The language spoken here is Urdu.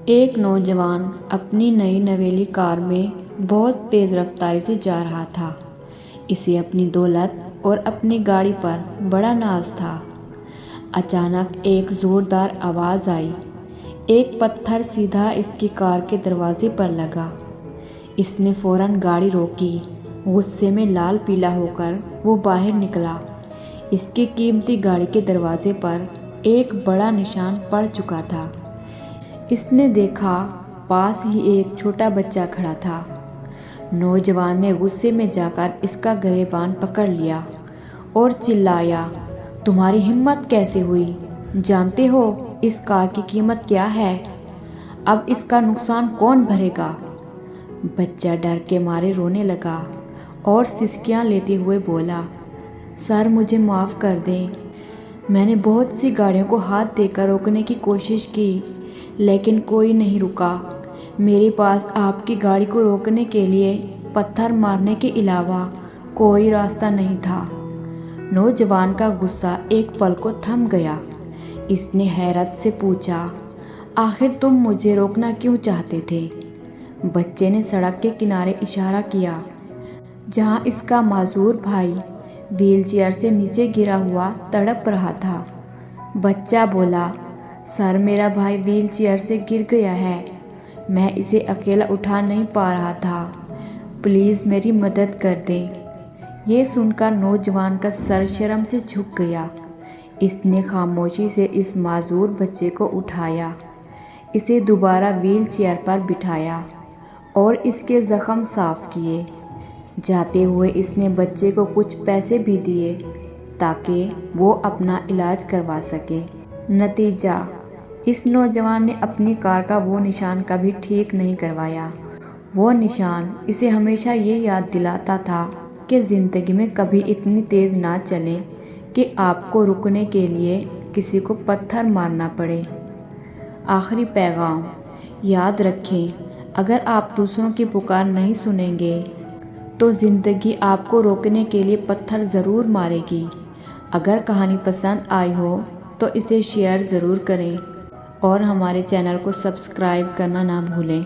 ایک نوجوان اپنی نئی نویلی کار میں بہت تیز رفتاری سے جا رہا تھا۔ اسے اپنی دولت اور اپنی گاڑی پر بڑا ناز تھا۔ اچانک ایک زوردار آواز آئی۔ ایک پتھر سیدھا اس کی کار کے دروازے پر لگا۔ اس نے فوراً گاڑی روکی۔ غصے میں لال پیلا ہو کر وہ باہر نکلا۔ اس کی قیمتی گاڑی کے دروازے پر ایک بڑا نشان پڑ چکا تھا۔ اس نے دیکھا پاس ہی ایک چھوٹا بچہ کھڑا تھا۔ نوجوان نے غصے میں جا کر اس کا گریبان پکڑ لیا اور چلایا، تمہاری ہمت کیسے ہوئی؟ جانتے ہو اس کار کی قیمت کیا ہے؟ اب اس کا نقصان کون بھرے گا؟ بچہ ڈر کے مارے رونے لگا اور سسکیاں لیتے ہوئے بولا، سر مجھے معاف کر دیں، میں نے بہت سی گاڑیوں کو ہاتھ دے کر روکنے کی کوشش کی لیکن کوئی نہیں رکا۔ میرے پاس آپ کی گاڑی کو روکنے کے لیے پتھر مارنے کے علاوہ کوئی راستہ نہیں تھا۔ نوجوان کا غصہ ایک پل کو تھم گیا۔ اس نے حیرت سے پوچھا، آخر تم مجھے روکنا کیوں چاہتے تھے؟ بچے نے سڑک کے کنارے اشارہ کیا جہاں اس کا معذور بھائی وہیل چیئر سے نیچے گرا ہوا تڑپ رہا تھا۔ بچہ بولا، سر میرا بھائی وہیل چیئر سے گر گیا ہے، میں اسے اکیلا اٹھا نہیں پا رہا تھا، پلیز میری مدد کر دیں۔ یہ سن کر نوجوان کا سر شرم سے جھک گیا۔ اس نے خاموشی سے اس معذور بچے کو اٹھایا، اسے دوبارہ وہیل چیئر پر بٹھایا اور اس کے زخم صاف کیے۔ جاتے ہوئے اس نے بچے کو کچھ پیسے بھی دیے تاکہ وہ اپنا علاج کروا سکے۔ نتیجہ، اس نوجوان نے اپنی کار کا وہ نشان کبھی ٹھیک نہیں کروایا۔ وہ نشان اسے ہمیشہ یہ یاد دلاتا تھا کہ زندگی میں کبھی اتنی تیز نہ چلیں کہ آپ کو رکنے کے لیے کسی کو پتھر مارنا پڑے۔ آخری پیغام، یاد رکھیں، اگر آپ دوسروں کی پکار نہیں سنیں گے تو زندگی آپ کو روکنے کے لیے پتھر ضرور مارے گی۔ اگر کہانی پسند آئی ہو تو اسے شیئر ضرور کریں اور ہمارے چینل کو سبسکرائب کرنا نہ بھولیں۔